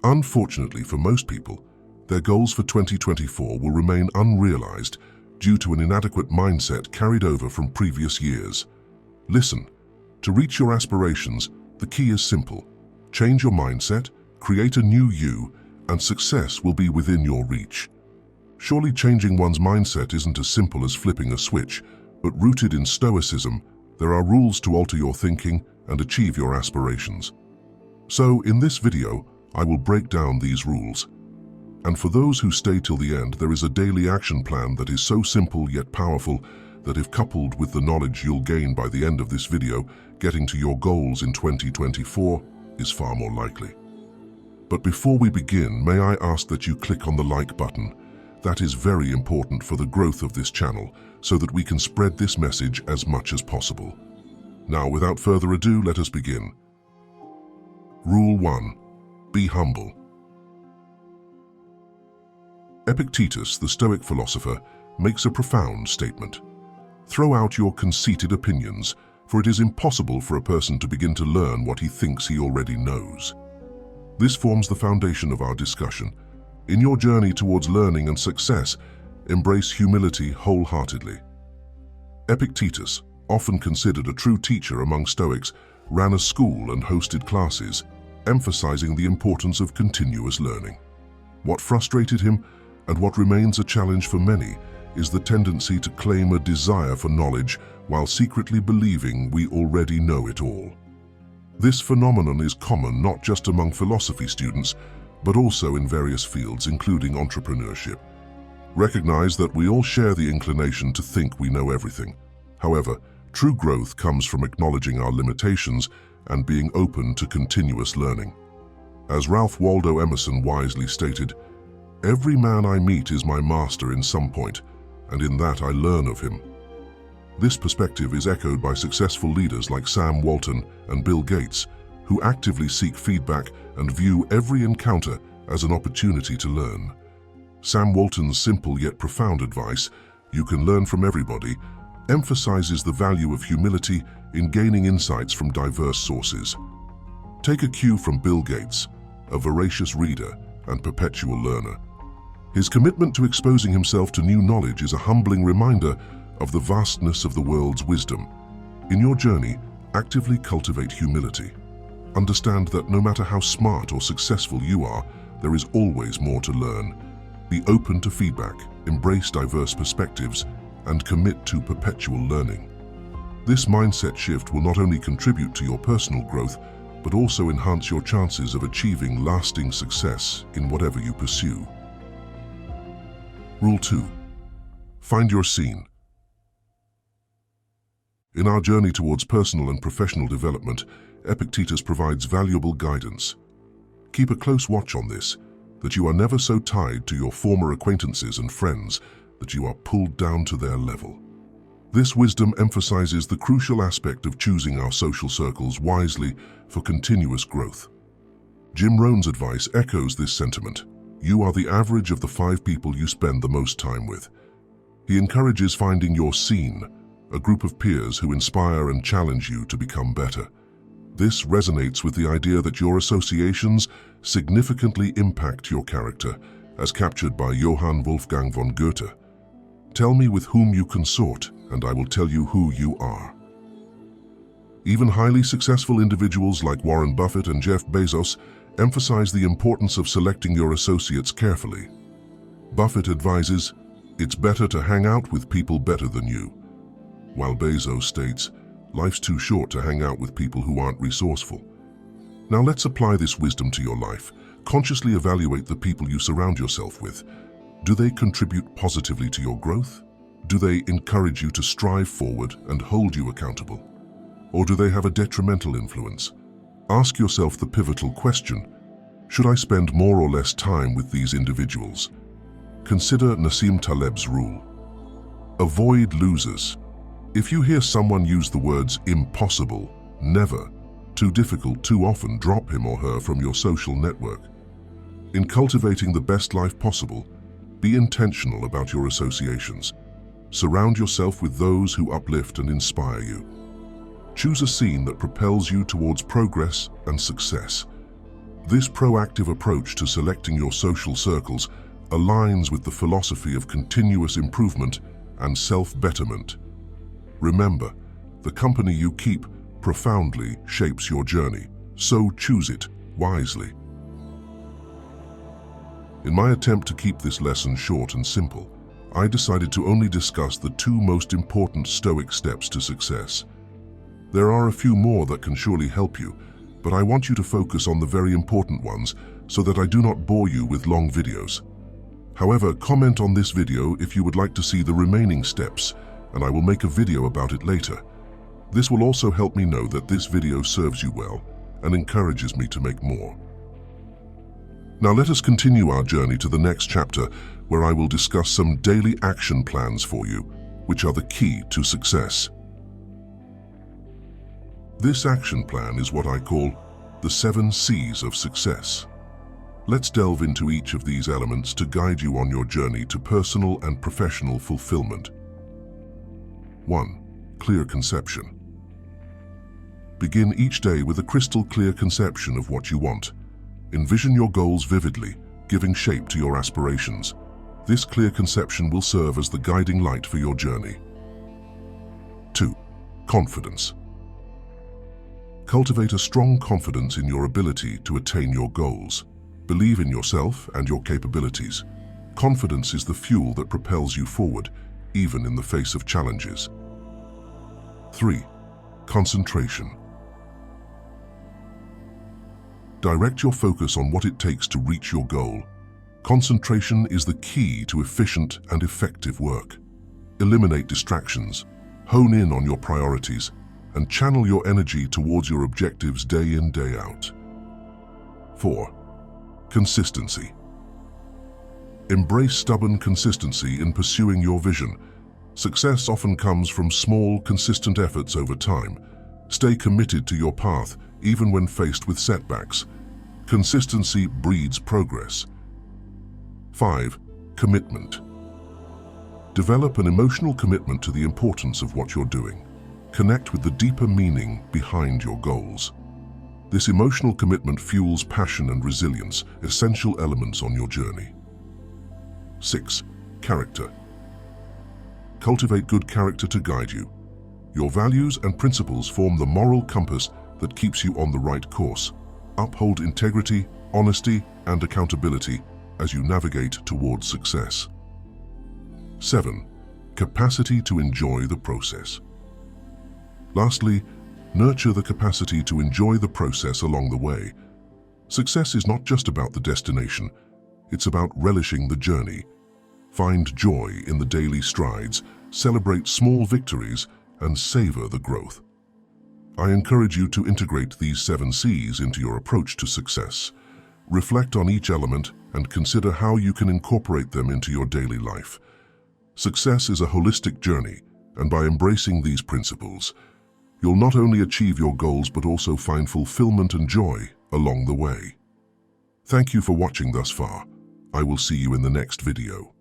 Unfortunately for most people, their goals for 2024 will remain unrealized due to an inadequate mindset carried over from previous years. Listen, to reach your aspirations, the key is simple. Change your mindset, create a new you, and success will be within your reach. Surely changing one's mindset isn't as simple as flipping a switch, but rooted in Stoicism, there are rules to alter your thinking and achieve your aspirations. So, in this video, I will break down these rules. And for those who stay till the end, there is a daily action plan that is so simple yet powerful that if coupled with the knowledge you'll gain by the end of this video, getting to your goals in 2024 is far more likely. But before we begin, may I ask that you click on the like button. That is very important for the growth of this channel, so that we can spread this message as much as possible. Now, without further ado, let us begin. Rule 1. Be humble. Epictetus, the Stoic philosopher, makes a profound statement. Throw out your conceited opinions, for it is impossible for a person to begin to learn what he thinks he already knows. This forms the foundation of our discussion. In your journey towards learning and success, embrace humility wholeheartedly. Epictetus, often considered a true teacher among Stoics, ran a school and hosted classes, emphasizing the importance of continuous learning. What frustrated him, and what remains a challenge for many, is the tendency to claim a desire for knowledge while secretly believing we already know it all. This phenomenon is common not just among philosophy students, but also in various fields, including entrepreneurship. Recognize that we all share the inclination to think we know everything. However, true growth comes from acknowledging our limitations and being open to continuous learning. As Ralph Waldo Emerson wisely stated, "Every man I meet is my master in some point, and in that I learn of him." This perspective is echoed by successful leaders like Sam Walton and Bill Gates, who actively seek feedback and view every encounter as an opportunity to learn. Sam Walton's simple yet profound advice, "You can learn from everybody," emphasizes the value of humility in gaining insights from diverse sources. Take a cue from Bill Gates, a voracious reader and perpetual learner. His commitment to exposing himself to new knowledge is a humbling reminder of the vastness of the world's wisdom. In your journey, actively cultivate humility. Understand that no matter how smart or successful you are, there is always more to learn. Be open to feedback, embrace diverse perspectives, and commit to perpetual learning. This mindset shift will not only contribute to your personal growth, but also enhance your chances of achieving lasting success in whatever you pursue. Rule 2. Find your scene. In our journey towards personal and professional development, Epictetus provides valuable guidance. Keep a close watch on this, that you are never so tied to your former acquaintances and friends that you are pulled down to their level. This wisdom emphasizes the crucial aspect of choosing our social circles wisely for continuous growth. Jim Rohn's advice echoes this sentiment. You are the average of the 5 people you spend the most time with. He encourages finding your scene, a group of peers who inspire and challenge you to become better. This resonates with the idea that your associations significantly impact your character, as captured by Johann Wolfgang von Goethe. Tell me with whom you consort, and I will tell you who you are. Even highly successful individuals like Warren Buffett and Jeff Bezos emphasize the importance of selecting your associates carefully. Buffett advises, "It's better to hang out with people better than you," while Bezos states, "Life's too short to hang out with people who aren't resourceful." Now let's apply this wisdom to your life. Consciously evaluate the people you surround yourself with. Do they contribute positively to your growth? Do they encourage you to strive forward and hold you accountable? Or do they have a detrimental influence? Ask yourself the pivotal question, should I spend more or less time with these individuals? Consider Nassim Taleb's rule. Avoid losers. If you hear someone use the words impossible, never, too difficult, too often, drop him or her from your social network. In cultivating the best life possible, be intentional about your associations. Surround yourself with those who uplift and inspire you. Choose a scene that propels you towards progress and success. This proactive approach to selecting your social circles aligns with the philosophy of continuous improvement and self-betterment. Remember, the company you keep profoundly shapes your journey, so choose it wisely. In my attempt to keep this lesson short and simple, I decided to only discuss the two most important Stoic steps to success. There are a few more that can surely help you, but I want you to focus on the very important ones so that I do not bore you with long videos. However, comment on this video if you would like to see the remaining steps, and I will make a video about it later. This will also help me know that this video serves you well and encourages me to make more. Now let us continue our journey to the next chapter, where I will discuss some daily action plans for you, which are the key to success. This action plan is what I call the 7 C's of success. Let's delve into each of these elements to guide you on your journey to personal and professional fulfillment. 1. Clear conception. Begin each day with a crystal clear conception of what you want. Envision your goals vividly, giving shape to your aspirations. This clear conception will serve as the guiding light for your journey. 2. Confidence. Cultivate a strong confidence in your ability to attain your goals. Believe in yourself and your capabilities. Confidence is the fuel that propels you forward, even in the face of challenges. 3. Concentration. Direct your focus on what it takes to reach your goal. Concentration is the key to efficient and effective work. Eliminate distractions, hone in on your priorities, and channel your energy towards your objectives day in, day out. 4. Consistency. Embrace stubborn consistency in pursuing your vision. Success often comes from small, consistent efforts over time. Stay committed to your path, even when faced with setbacks. Consistency breeds progress. 5. Commitment. Develop an emotional commitment to the importance of what you're doing. Connect with the deeper meaning behind your goals. This emotional commitment fuels passion and resilience, essential elements on your journey. 6. Character. Cultivate good character to guide you. Your values and principles form the moral compass that keeps you on the right course. Uphold integrity, honesty, and accountability as you navigate towards success. 7. Capacity to enjoy the process. Lastly, nurture the capacity to enjoy the process along the way. Success is not just about the destination, it's about relishing the journey. Find joy in the daily strides, celebrate small victories, and savor the growth. I encourage you to integrate these 7 C's into your approach to success. Reflect on each element and consider how you can incorporate them into your daily life. Success is a holistic journey, and by embracing these principles, you'll not only achieve your goals but also find fulfillment and joy along the way. Thank you for watching thus far. I will see you in the next video.